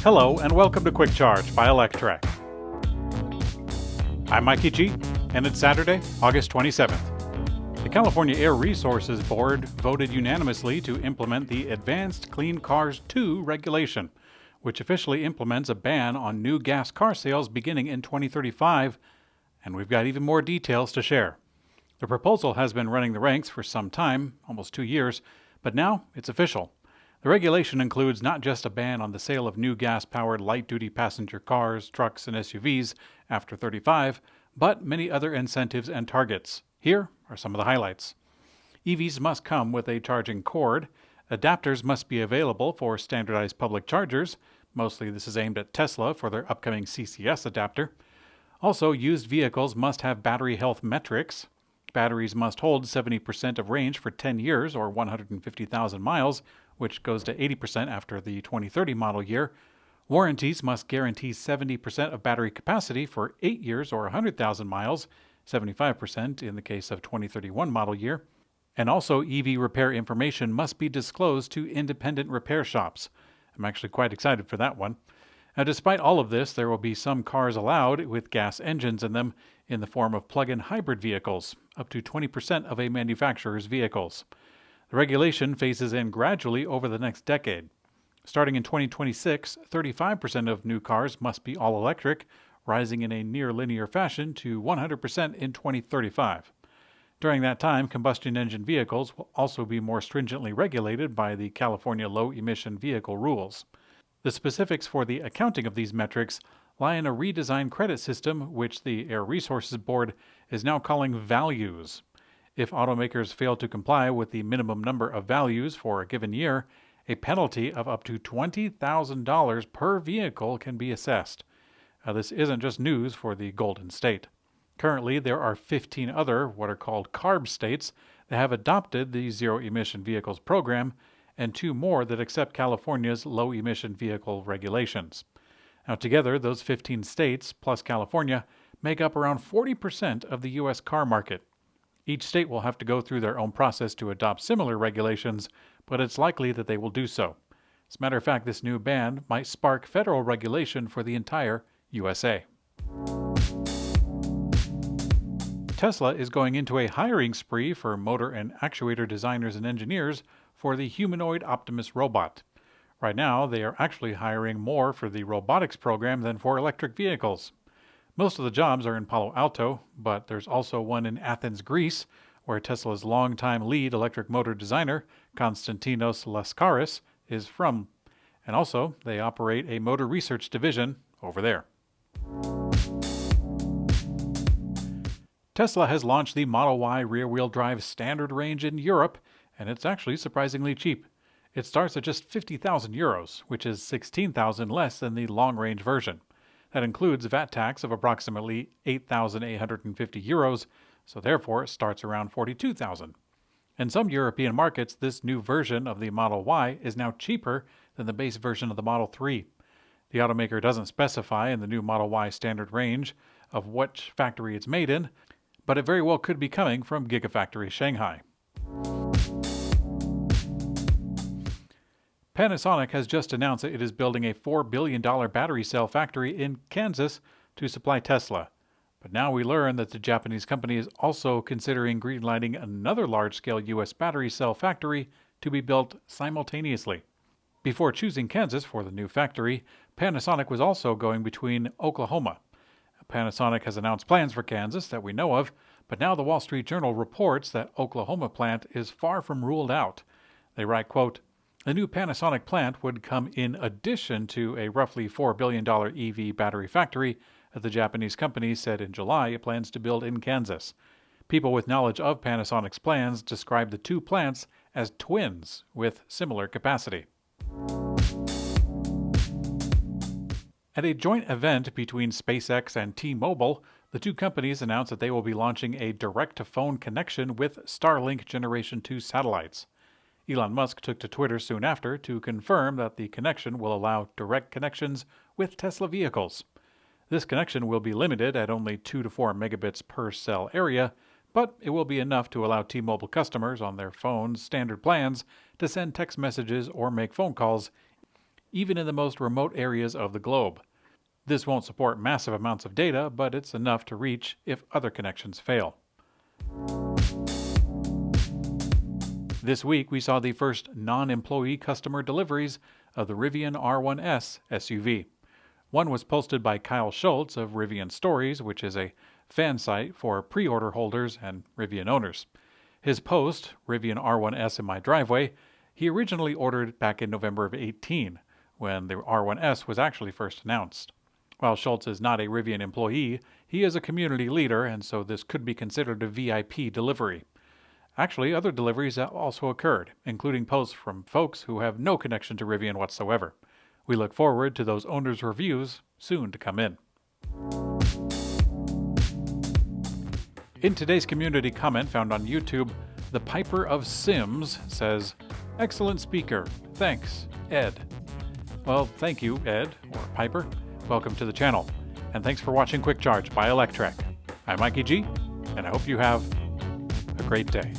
Hello and welcome to Quick Charge by Electrek. I'm Mikey G, and it's Saturday, August 27th. The California Air Resources Board voted unanimously to implement the Advanced Clean Cars 2 regulation, which officially implements a ban on new gas car sales beginning in 2035, and we've got even more details to share. The proposal has been running the ranks for some time, almost 2 years, but now it's official. The regulation includes not just a ban on the sale of new gas-powered light-duty passenger cars, trucks, and SUVs after 35, but many other incentives and targets. Here are some of the highlights. EVs must come with a charging cord. Adapters must be available for standardized public chargers. Mostly this is aimed at Tesla for their upcoming CCS adapter. Also, used vehicles must have battery health metrics. Batteries must hold 70% of range for 10 years or 150,000 miles, which goes to 80% after the 2030 model year. Warranties must guarantee 70% of battery capacity for 8 years or 100,000 miles, 75% in the case of 2031 model year. And also, EV repair information must be disclosed to independent repair shops. I'm actually quite excited for that one. Now, despite all of this, there will be some cars allowed with gas engines in them in the form of plug-in hybrid vehicles, up to 20% of a manufacturer's vehicles. The regulation phases in gradually over the next decade. Starting in 2026, 35% of new cars must be all-electric, rising in a near-linear fashion to 100% in 2035. During that time, combustion engine vehicles will also be more stringently regulated by the California Low-Emission Vehicle rules. The specifics for the accounting of these metrics lie in a redesigned credit system, which the Air Resources Board is now calling values. If automakers fail to comply with the minimum number of values for a given year, a penalty of up to $20,000 per vehicle can be assessed. This isn't just news for the Golden State. Currently, there are 15 other what are called CARB states that have adopted the Zero Emission Vehicles program, and 2 more that accept California's low-emission vehicle regulations. Now, together, those 15 states, plus California, make up around 40% of the U.S. car market. Each state will have to go through their own process to adopt similar regulations, but it's likely that they will do so. As a matter of fact, this new ban might spark federal regulation for the entire USA. Tesla is going into a hiring spree for motor and actuator designers and engineers for the humanoid Optimus robot. Right now, they are actually hiring more for the robotics program than for electric vehicles. Most of the jobs are in Palo Alto, but there's also one in Athens, Greece, where Tesla's longtime lead electric motor designer, Konstantinos Laskaris, is from. And also, they operate a motor research division over there. Tesla has launched the Model Y rear-wheel drive standard range in Europe, and it's actually surprisingly cheap. It starts at just 50,000 euros, which is 16,000 less than the long-range version. That includes VAT tax of approximately 8,850 euros, so therefore it starts around 42,000. In some European markets, this new version of the Model Y is now cheaper than the base version of the Model 3. The automaker doesn't specify in the new Model Y standard range of which factory it's made in, but it very well could be coming from Gigafactory Shanghai. Panasonic has just announced that it is building a $4 billion battery cell factory in Kansas to supply Tesla. But now we learn that the Japanese company is also considering greenlighting another large-scale U.S. battery cell factory to be built simultaneously. Before choosing Kansas for the new factory, Panasonic was also going between Oklahoma. Panasonic has announced plans for Kansas that we know of, but now the Wall Street Journal reports that Oklahoma plant is far from ruled out. They write, quote, "The new Panasonic plant would come in addition to a roughly $4 billion EV battery factory that the Japanese company said in July it plans to build in Kansas. People with knowledge of Panasonic's plans describe the 2 plants as twins with similar capacity." At a joint event between SpaceX and T-Mobile, the 2 companies announced that they will be launching a direct-to-phone connection with Starlink Generation 2 satellites. Elon Musk took to Twitter soon after to confirm that the connection will allow direct connections with Tesla vehicles. This connection will be limited at only 2 to 4 megabits per cell area, but it will be enough to allow T-Mobile customers on their phone's standard plans to send text messages or make phone calls even in the most remote areas of the globe. This won't support massive amounts of data, but it's enough to reach if other connections fail. This week, we saw the first non-employee customer deliveries of the Rivian R1S SUV. One was posted by Kyle Schultz of Rivian Stories, which is a fan site for pre-order holders and Rivian owners. His post, Rivian R1S in my driveway, he originally ordered back in November of 18, when the R1S was actually first announced. While Schultz is not a Rivian employee, he is a community leader, and so this could be considered a VIP delivery. Actually, other deliveries also occurred, including posts from folks who have no connection to Rivian whatsoever. We look forward to those owners' reviews soon to come in. In today's community comment found on YouTube, the Piper of Sims says, "Excellent speaker. Thanks, Ed." Well, thank you, Ed, or Piper. Welcome to the channel, and thanks for watching Quick Charge by Electrek. I'm Mikey G, and I hope you have a great day.